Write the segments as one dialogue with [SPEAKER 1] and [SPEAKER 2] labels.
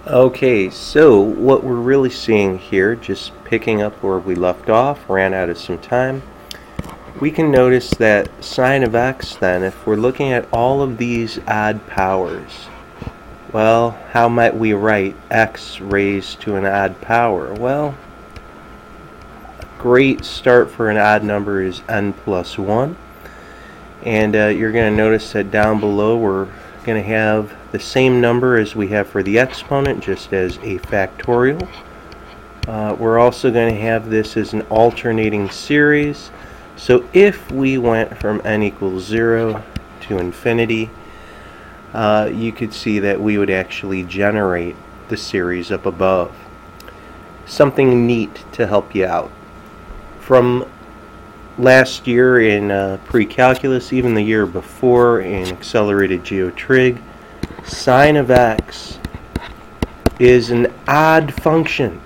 [SPEAKER 1] Okay, so what we're really seeing here, just picking up where we left off, ran out of some time, we can notice that sine of x then, if we're looking at all of these odd powers, well, how might we write x raised to an odd power? Well, a great start for an odd number is n plus 1. And you're going to notice that down below we're going to have the same number as we have for the exponent, just as a factorial. We're also going to have this as an alternating series. So if we went from n equals 0 to infinity, you could see that we would actually generate the series up above. Something neat to help you out. From last year in pre-calculus, even the year before in accelerated geotrig, sine of x is an odd function.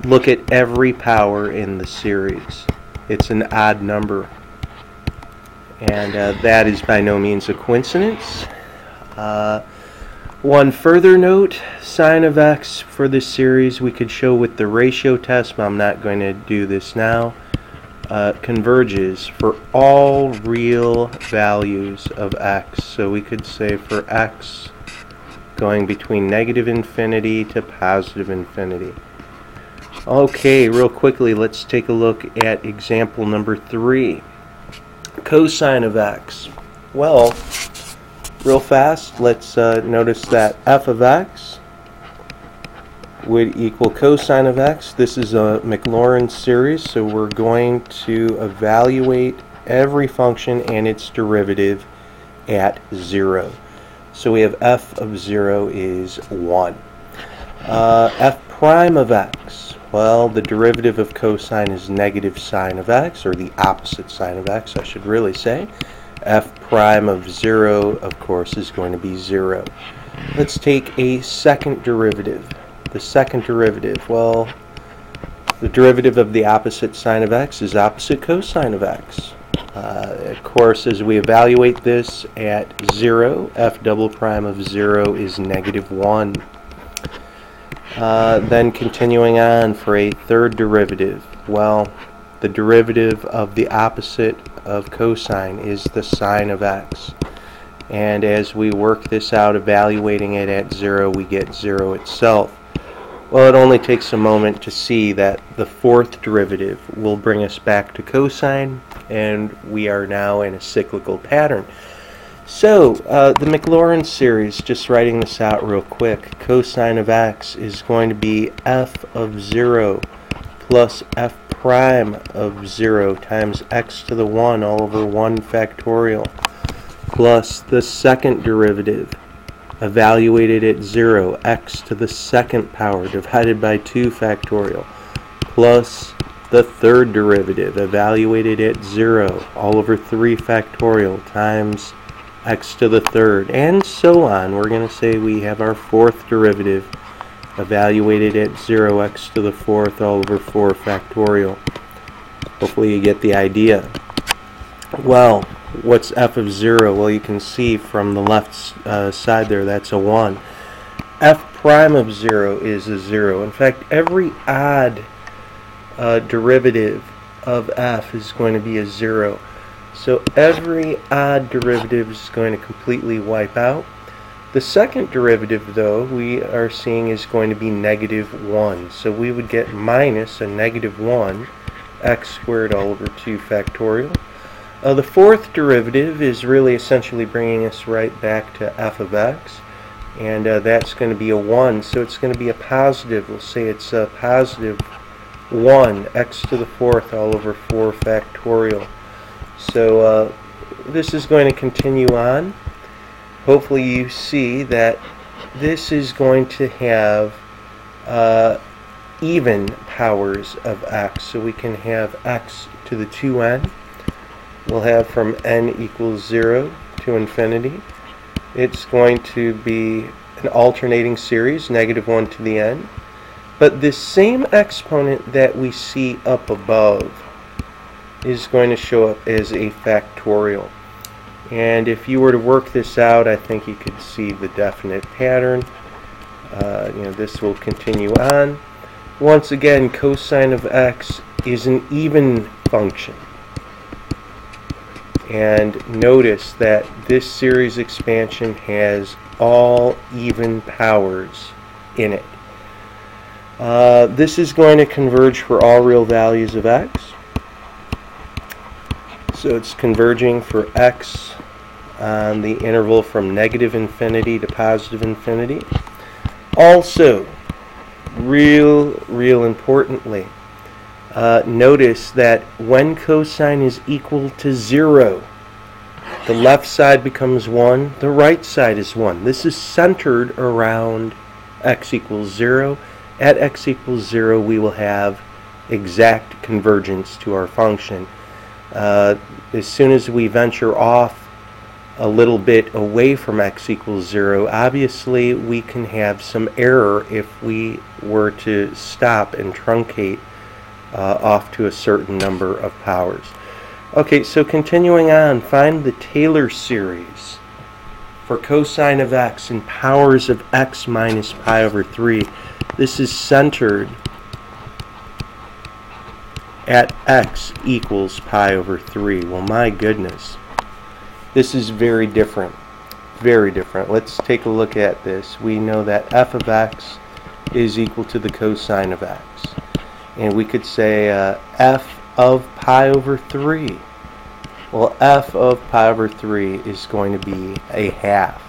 [SPEAKER 1] Look at every power in the series. It's an odd number. And that is by no means a coincidence. One further note, sine of x for this series we could show with the ratio test, but I'm not going to do this now. Converges for all real values of x. So we could say for x going between negative infinity to positive infinity. Okay, real quickly, let's take a look at example number 3. Cosine of x. Well, real fast, let's notice that f of x would equal cosine of x. This is a Maclaurin series, so we're going to evaluate every function and its derivative at 0. So we have f of 0 is 1. F prime of x. Well, the derivative of cosine is negative sine of x, or the opposite sine of x, I should really say. F prime of 0, of course, is going to be 0. Let's take a second derivative. The second derivative, well, the derivative of the opposite sine of x is opposite cosine of x. Of course, as we evaluate this at 0, f double prime of 0 is negative 1. Then continuing on for a third derivative, well, the derivative of the opposite of cosine is the sine of x. And as we work this out, evaluating it at 0, we get 0 itself. Well, it only takes a moment to see that the fourth derivative will bring us back to cosine, and we are now in a cyclical pattern. So, the Maclaurin series, just writing this out real quick, cosine of x is going to be f of 0 plus f prime of 0 times x to the 1 all over 1 factorial, plus the second derivative, evaluated at 0, x to the second power divided by 2 factorial, plus the third derivative, evaluated at 0, all over 3 factorial, times x to the third, and so on. We're going to say we have our fourth derivative, evaluated at 0, x to the fourth, all over 4 factorial. Hopefully you get the idea. Well, what's f of 0? Well, you can see from the left side there, that's a 1. F prime of 0 is a 0. In fact, every odd derivative of f is going to be a 0. So every odd derivative is going to completely wipe out. The second derivative, though, we are seeing is going to be negative 1. So we would get minus a negative 1, x squared all over 2 factorial. The fourth derivative is really essentially bringing us right back to f of x, and that's going to be a 1, so it's going to be a positive. We'll say it's a positive 1, x to the fourth all over 4 factorial. So this is going to continue on. Hopefully you see that this is going to have even powers of x, so we can have x to the 2n. We'll have from n equals 0 to infinity. It's going to be an alternating series, negative 1 to the n. But this same exponent that we see up above is going to show up as a factorial. And if you were to work this out, I think you could see the definite pattern. This will continue on. Once again, cosine of x is an even function. And notice that this series expansion has all even powers in it. This is going to converge for all real values of x. So it's converging for x on the interval from negative infinity to positive infinity. Also, real importantly, notice that when cosine is equal to 0, the left side becomes 1, the right side is 1. This is centered around x equals 0. At x equals 0, we will have exact convergence to our function. As soon as we venture off a little bit away from x equals 0, obviously we can have some error if we were to stop and truncate off to a certain number of powers. Okay, so continuing on, find the Taylor series for cosine of x and powers of x minus pi over 3. This is centered at x equals pi over 3. Well, my goodness. This is very different. Very different. Let's take a look at this. We know that f of x is equal to the cosine of x. And we could say f of pi over 3. Well, f of pi over 3 is going to be a half.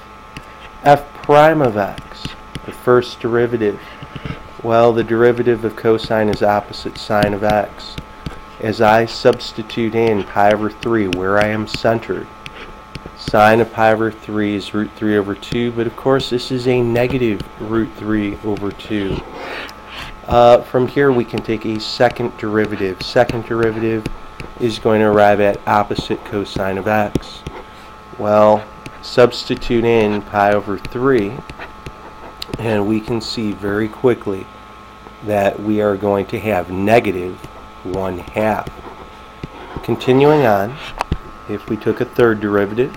[SPEAKER 1] F prime of x, the first derivative. Well, the derivative of cosine is opposite sine of x. As I substitute in pi over 3 where I am centered, sine of pi over 3 is root 3 over 2, but of course this is a negative root 3 over 2. From here we can take a second derivative. Second derivative is going to arrive at opposite cosine of x. Well, substitute in pi over 3, and we can see very quickly that we are going to have negative 1/2. Continuing on, if we took a third derivative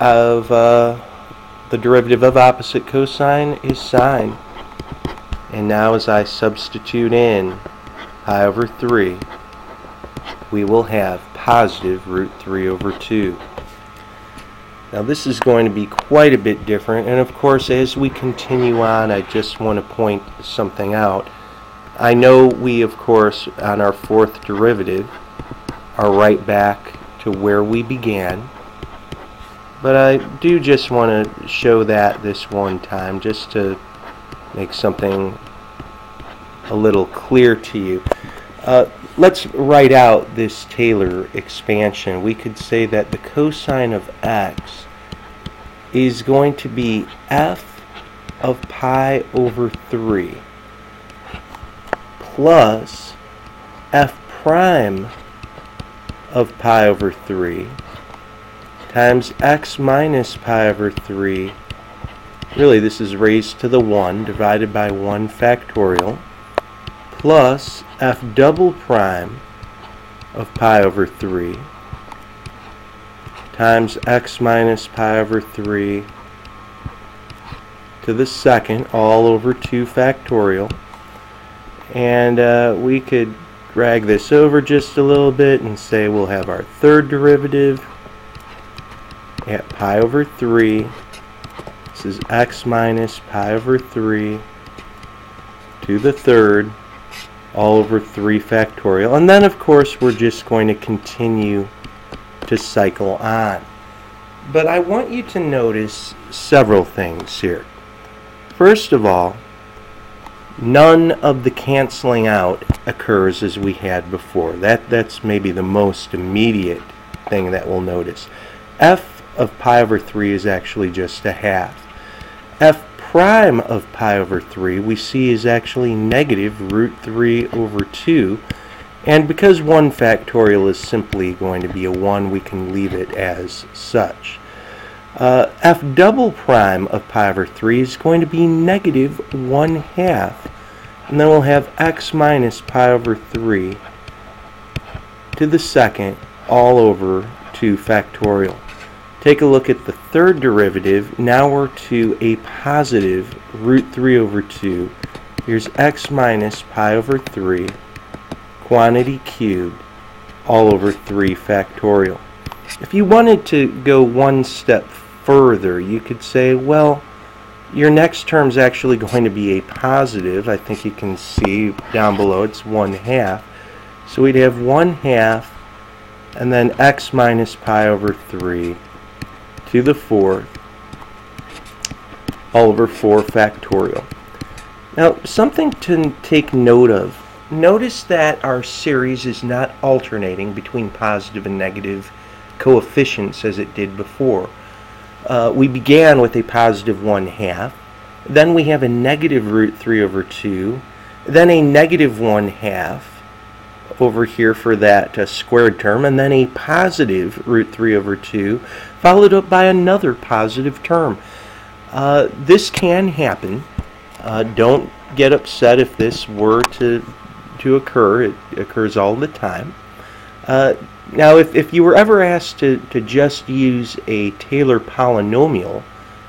[SPEAKER 1] of the derivative of opposite cosine is sine. And now as I substitute in pi over 3, we will have positive root 3 over 2. Now this is going to be quite a bit different, and of course as we continue on, I just want to point something out. I know we, of course, on our fourth derivative are right back to where we began, but I do just want to show that this one time just to make something a little clear to you. Let's write out this Taylor expansion. We could say that the cosine of x is going to be f of pi over 3 plus f prime of pi over 3 times x minus pi over 3. Really, this is raised to the 1 divided by 1 factorial plus f double prime of pi over 3 times x minus pi over 3 to the second all over 2 factorial. And we could drag this over just a little bit and say we'll have our third derivative at pi over 3. This is x minus pi over 3 to the third all over 3 factorial. And then of course we're just going to continue to cycle on. But I want you to notice several things here. First of all, none of the canceling out occurs as we had before. That's maybe the most immediate thing that we'll notice. F of pi over 3 is actually just a half. F prime of pi over 3 we see is actually negative root 3 over 2. And because 1 factorial is simply going to be a 1, we can leave it as such. F double prime of pi over 3 is going to be negative 1/2. And then we'll have x minus pi over 3 to the second all over 2 factorial. Take a look at the third derivative. Now we're to a positive root 3 over 2. Here's x minus pi over 3, quantity cubed, all over 3 factorial. If you wanted to go one step further, you could say, well, your next term is actually going to be a positive. I think you can see down below it's 1/2. So we'd have 1/2 and then x minus pi over 3 to the 4th, all over 4 factorial. Now, something to take note of. Notice that our series is not alternating between positive and negative coefficients as it did before. We began with a positive 1/2, then we have a negative root 3 over 2, then a negative 1/2 over here for that squared term, and then a positive root 3 over 2, followed up by another positive term. This can happen. Don't get upset if this were to occur. It occurs all the time. Now, if you were ever asked to just use a Taylor polynomial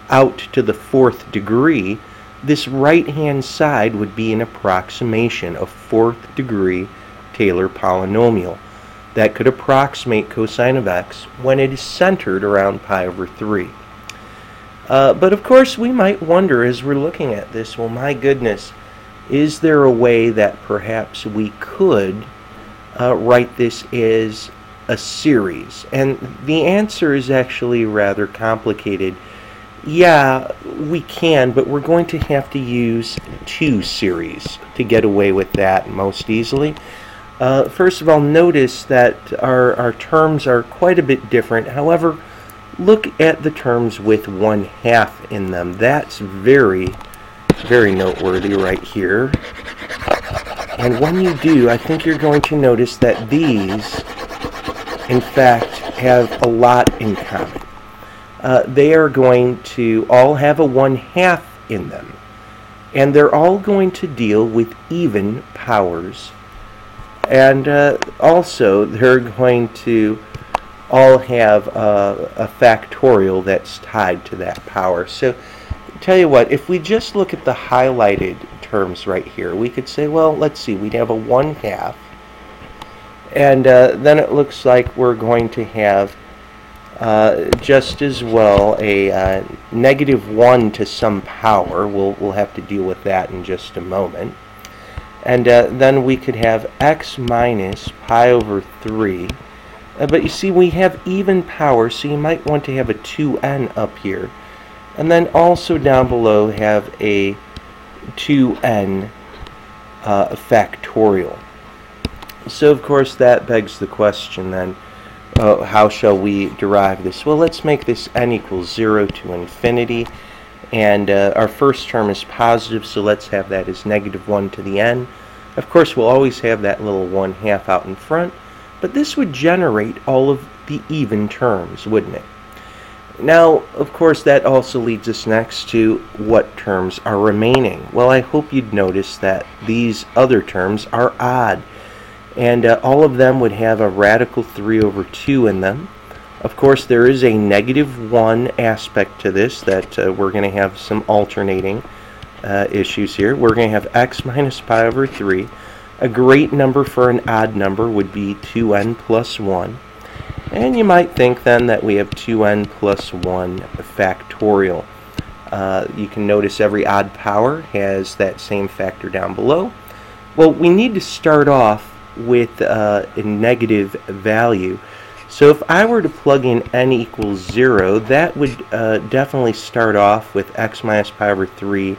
[SPEAKER 1] out to the 4th degree, this right-hand side would be an approximation of 4th degree Taylor polynomial that could approximate cosine of x when it is centered around pi over 3. But of course, we might wonder as we're looking at this, well, my goodness, is there a way that perhaps we could write this as a series? And the answer is actually rather complicated. Yeah, we can, but we're going to have to use 2 series to get away with that most easily. First of all, notice that our terms are quite a bit different. However, look at the terms with 1/2 in them. That's very, very noteworthy right here. And when you do, I think you're going to notice that these, in fact, have a lot in common. They are going to all have a 1/2 in them. And they're all going to deal with even powers. And also, they're going to all have a factorial that's tied to that power. So, tell you what, if we just look at the highlighted terms right here, we could say, well, let's see, we'd have a 1/2, and then it looks like we're going to have just as well a -1 to some power. We'll have to deal with that in just a moment. And then we could have x minus pi over 3. But you see, we have even power, so you might want to have a 2n up here. And then also down below have a 2n factorial. So, of course, that begs the question then, how shall we derive this? Well, let's make this n equals 0 to infinity. And our first term is positive, so let's have that as -1 to the n. Of course, we'll always have that little 1/2 out in front, but this would generate all of the even terms, wouldn't it? Now, of course, that also leads us next to what terms are remaining. Well, I hope you'd notice that these other terms are odd, and all of them would have a radical 3 over 2 in them. Of course, there is a -1 aspect to this that we're going to have some alternating issues here. We're going to have x minus pi over 3. A great number for an odd number would be 2n plus 1. And you might think then that we have 2n plus 1 factorial. You can notice every odd power has that same factor down below. Well, we need to start off with a negative value. So if I were to plug in n equals 0, that would definitely start off with x minus pi over 3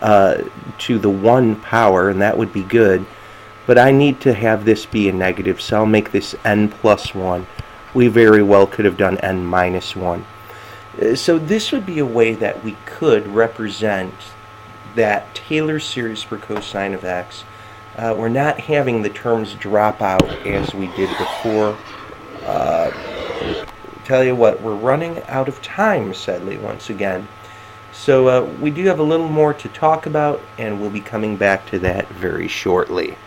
[SPEAKER 1] to the 1 power, and that would be good. But I need to have this be a negative, so I'll make this n plus 1. We very well could have done n minus 1. So this would be a way that we could represent that Taylor series for cosine of x. We're not having the terms drop out as we did before. Tell you what, we're running out of time, sadly, once again. So we do have a little more to talk about, and we'll be coming back to that very shortly.